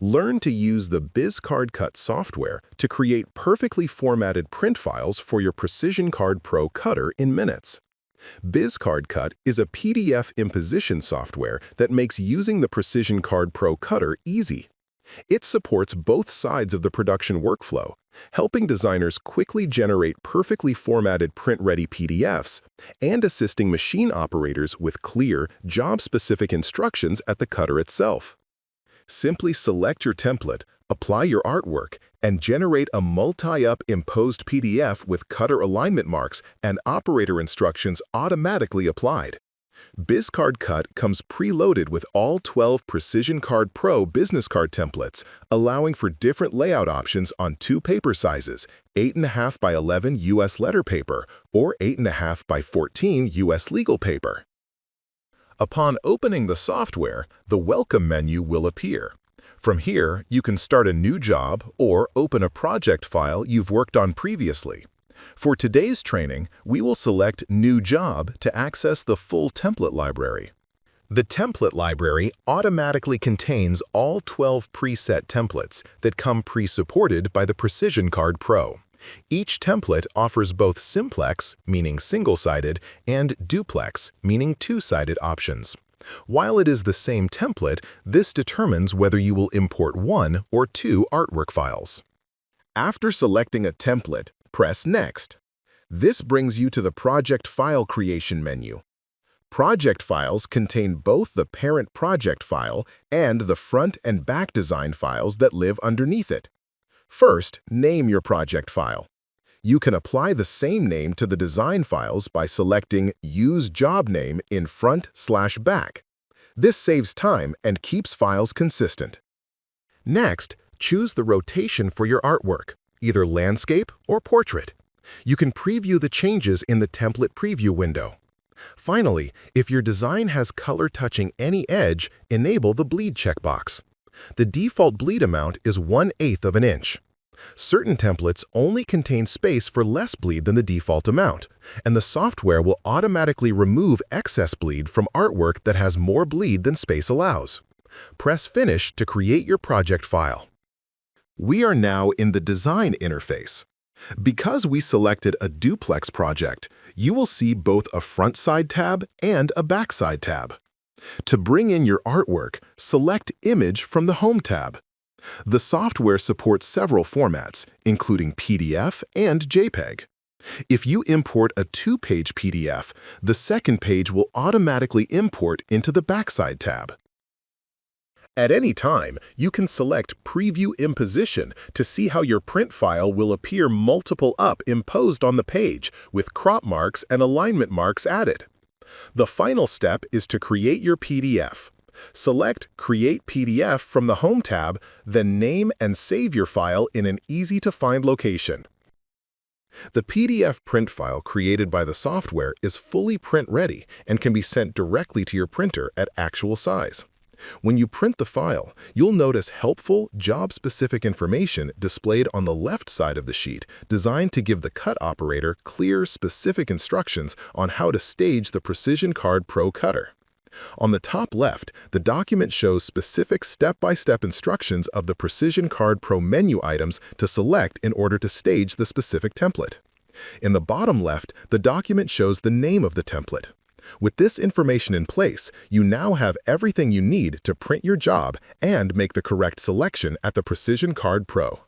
Learn to use the BizcardCut software to create perfectly formatted print files for your Precision Card Pro cutter in minutes. BizcardCut is a PDF imposition software that makes using the Precision Card Pro cutter easy. It supports both sides of the production workflow, helping designers quickly generate perfectly formatted print-ready PDFs and assisting machine operators with clear, job-specific instructions at the cutter itself. Simply select your template, apply your artwork, and generate a multi-up imposed PDF with cutter alignment marks and operator instructions automatically applied. BizcardCut comes preloaded with all 12 Precision Card Pro business card templates, allowing for different layout options on 2 paper sizes, 8.5 by 11 US letter paper or 8.5 by 14 US legal paper. Upon opening the software, the Welcome menu will appear. From here, you can start a new job or open a project file you've worked on previously. For today's training, we will select New Job to access the full template library. The template library automatically contains all 12 preset templates that come pre-supported by the Precision Card Pro. Each template offers both simplex, meaning single-sided, and duplex, meaning two-sided options. While it is the same template, this determines whether you will import 1 or 2 artwork files. After selecting a template, press Next. This brings you to the Project File Creation menu. Project files contain both the parent project file and the front and back design files that live underneath it. First, name your project file. You can apply the same name to the design files by selecting Use Job Name in front/back. This saves time and keeps files consistent. Next, choose the rotation for your artwork, either landscape or portrait. You can preview the changes in the template preview window. Finally, if your design has color touching any edge, enable the bleed checkbox. The default bleed amount is 1/8 of an inch. Certain templates only contain space for less bleed than the default amount, and the software will automatically remove excess bleed from artwork that has more bleed than space allows. Press Finish to create your project file. We are now in the Design interface. Because we selected a duplex project, you will see both a front side tab and a back side tab. To bring in your artwork, select Image from the Home tab. The software supports several formats, including PDF and JPEG. If you import a 2-page PDF, the second page will automatically import into the backside tab. At any time, you can select Preview Imposition to see how your print file will appear multiple up imposed on the page, with crop marks and alignment marks added. The final step is to create your PDF. Select Create PDF from the Home tab, then name and save your file in an easy-to-find location. The PDF print file created by the software is fully print-ready and can be sent directly to your printer at actual size. When you print the file, you'll notice helpful, job-specific information displayed on the left side of the sheet, designed to give the cut operator clear, specific instructions on how to stage the Precision Card Pro cutter. On the top left, the document shows specific step-by-step instructions of the Precision Card Pro menu items to select in order to stage the specific template. In the bottom left, the document shows the name of the template. With this information in place, you now have everything you need to print your job and make the correct selection at the Precision Card Pro.